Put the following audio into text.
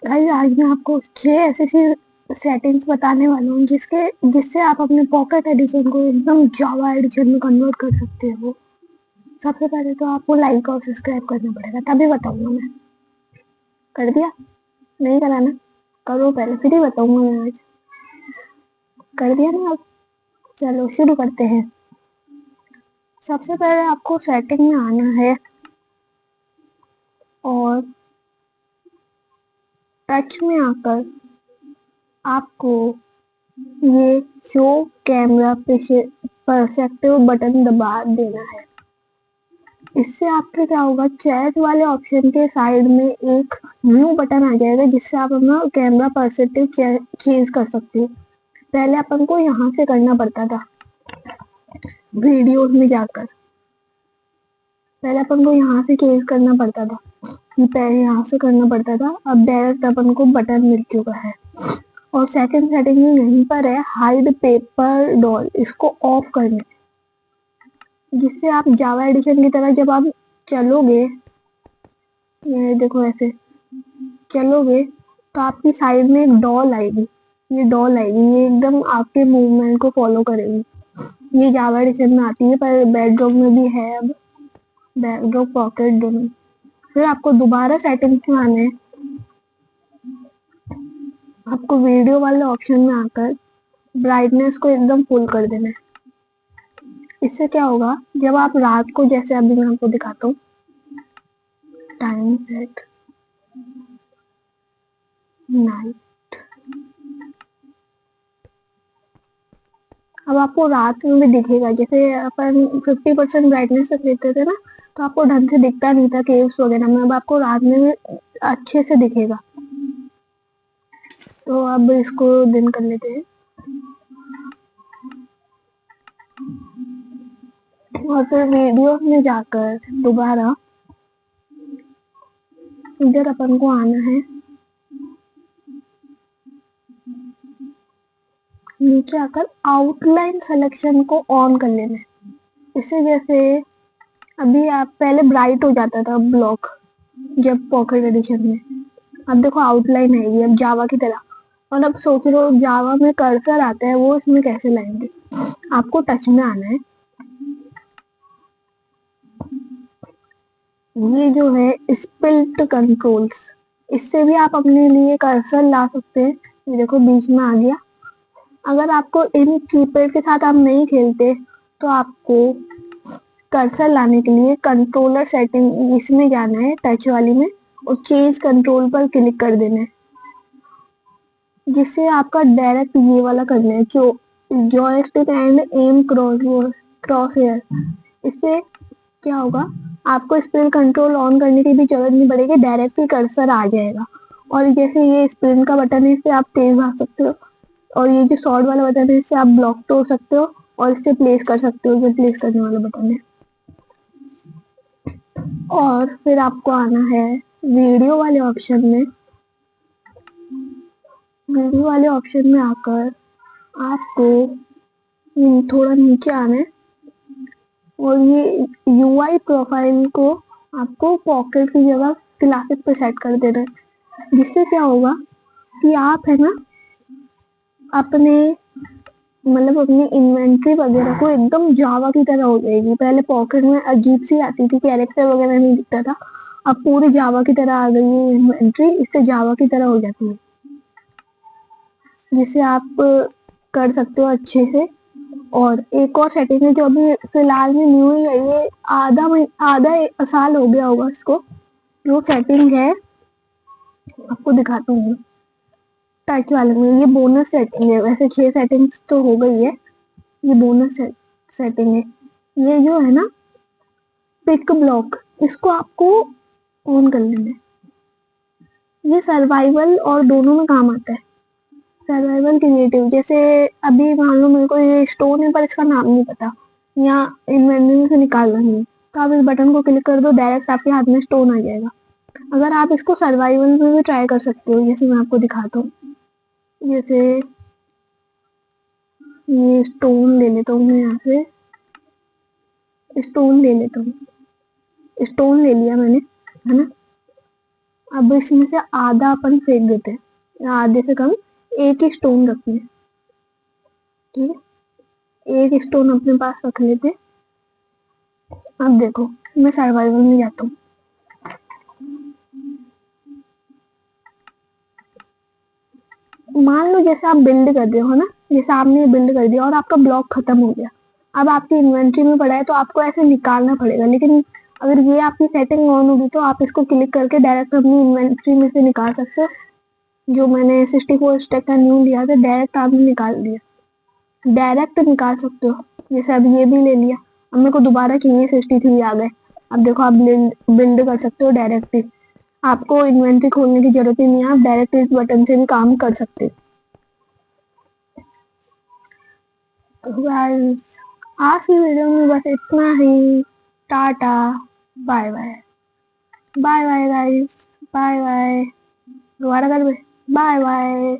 Guys आज मैं आपको 6 ऐसी सेटिंग्स बताने वाला हूँ जिससे आप अपने पॉकेट एडिशन को एकदम जावा एडिशन में कन्वर्ट कर सकते हो। सबसे पहले तो आपको लाइक और सब्सक्राइब करना पड़ेगा, तभी बताऊंगा मैं। कर दिया? नहीं करा ना? करो पहले, फिर ही बताऊंगा मैं आज। कर दिया ना आप? चलो शुरू करते हैं। सबसे पहले आपको सेटिंग में आना है और टच में आकर आपको ये शो कैमरा परस्पेक्टिव बटन दबा देना है। इससे आपके क्या होगा, चैट वाले ऑप्शन के साइड में एक न्यू बटन आ जाएगा जिससे आप अपना कैमरा परस्पेक्टिव चेंज कर सकते हो। पहले अपन को यहाँ से करना पड़ता था, वीडियोस में जाकर पहले अपन को यहाँ से चेंज करना पड़ता था, पहले यहाँ से करना पड़ता था। अब डायरेक्ट अपन को बटन मिल चुका है। और सेकंड सेटिंग में यहीं पर है हाइड पेपर डॉल, इसको ऑफ करना है जिससे आप जावा एडिशन की तरह जब आप चलोगे, ये देखो ऐसे चलोगे तो आपकी साइड में एक डॉल आएगी। ये डॉल आएगी, ये एकदम आपके मूवमेंट को फॉलो करेगी। ये जावा एडिशन में आती है, पर बेडरॉक में भी है अब, बेडरॉक पॉकेट दोनों। फिर आपको दोबारा सेटिंग्स में आना है। आपको वीडियो वाले ऑप्शन में आकर ब्राइटनेस को एकदम फुल कर देना है। इससे क्या होगा, जब आप रात को, जैसे अभी मैं आपको दिखाता हूँ, टाइम सेट नाइट, अब आपको रात में भी दिखेगा। जैसे अपन 50% ब्राइटनेस तक लेते थे ना, तो आपको ढंग से दिखता नहीं था केव्स वगैरह में। अब आपको रात में भी अच्छे से दिखेगा। तो अब इसको दिन कर लेते हैं और फिर वीडियो में जाकर दोबारा इधर अपन को आना है, नीचे आकर आउटलाइन सिलेक्शन को ऑन कर लेना है। इससे जैसे अभी आप पहले ब्राइट हो जाता था ब्लॉक जब पॉकेट एडिशन में, अब देखो आउटलाइन आएगी अब जावा की तरह। और अब सोच रहे हो जावा में कर्सर आता है, वो इसमें कैसे लाएंगे। आपको टच में आना है, ये जो है स्पिल्ट कंट्रोल्स, इससे भी आप अपने लिए कर्सर ला सकते हैं। ये देखो बीच में आ गया। अगर आपको इन कीपैड के साथ आप नहीं खेलते तो आपको कर्सर लाने के लिए कंट्रोलर सेटिंग इसमें जाना है, टच वाली में, और चेंज कंट्रोल पर क्लिक कर देना है जिससे आपका डायरेक्ट ये वाला करना है, joystick and M cross here. इससे क्या होगा, आपको स्पिन कंट्रोल ऑन करने की भी जरूरत नहीं पड़ेगी, डायरेक्ट ही कर्सर आ जाएगा। और जैसे ये स्पिन का बटन है, इससे आप तेज भाग सकते हो। और ये जो शॉर्ट वाला बटन है, इससे आप ब्लॉक तोड़ सकते हो और इससे प्लेस कर सकते हो, जो प्लेस करने वाला बटन है। और फिर आपको आना है वीडियो वाले ऑप्शन में। वीडियो वाले ऑप्शन में आकर आपको थोड़ा नीचे आना है और ये यूआई प्रोफाइल को आपको पॉकेट की जगह क्लासिक पे सेट कर देना है। जिससे क्या होगा कि आप है ना अपने मतलब अपनी इन्वेंट्री वगैरह को एकदम जावा की तरह हो जाएगी। पहले पॉकेट में अजीब सी आती थी, कैरेक्टर वगैरह नहीं दिखता था, अब पूरी जावा की तरह आ गई है इन्वेंट्री, इससे जावा की तरह हो जाती है, जिससे आप कर सकते हो अच्छे से। और एक और सेटिंग है जो अभी फिलहाल में न्यू ही है, ये आधा साल हो गया होगा इसको। जो सेटिंग है आपको दिखाता हूँ, टच वाले में ये बोनस सेटिंग है। वैसे 6 सेटिंग्स तो हो गई है, ये बोनस सेटिंग है। ये जो है ना पिक ब्लॉक, इसको आपको ऑन कर लेना है। ये सर्वाइवल और दोनों में काम आता है, सर्वाइवल क्रिएटिव। जैसे अभी मान लो मेरे को ये स्टोन है पर इसका नाम नहीं पता, या इन्वेंटरी से निकालना नहीं, तो आप इस बटन को क्लिक कर दो, डायरेक्ट आपके हाथ में स्टोन आ जाएगा। अगर आप इसको सर्वाइवल में भी ट्राई कर सकते हो, जैसे मैं आपको दिखाता हूँ। जैसे ये स्टोन ले लेता हूँ मैं, यहाँ से स्टोन ले लेता हूँ, स्टोन ले लिया मैंने, है ना। अब इसमें से आधा अपन फेंक देते हैं, आधे से कम एक ही स्टोन रखते हैं, ठीक है, एक स्टोन अपने पास रख लेते। अब देखो मैं सर्वाइवल में जाता हूँ। मान लो जैसे आप बिल्ड कर रहे हो ना, जैसे आपने बिल्ड कर दिया और आपका ब्लॉक खत्म हो गया, अब आपकी इन्वेंट्री में पड़ा है तो आपको ऐसे निकालना पड़ेगा, लेकिन अगर ये आपकी सेटिंग ऑन होगी तो आप इसको क्लिक करके डायरेक्ट अपनी इन्वेंट्री में से निकाल सकते हो। जो मैंने 64 स्टैक का न्यू लिया था, डायरेक्ट आपने निकाल दिया, डायरेक्ट निकाल सकते हो। जैसे अब ये भी ले लिया, अब मेरे को दोबारा चाहिए 63 आ गए। अब देखो आप बिल्ड कर सकते हो डायरेक्ट ही, आपको इन्वेंट्री खोलने की जरूरत ही नहीं है, आप डायरेक्ट इस बटन से भी काम कर सकते हो। तो गाइस आज की वीडियो में बस इतना ही। Tata, bye bye, bye bye guys, bye bye, दोबारा कर, बाय बाय।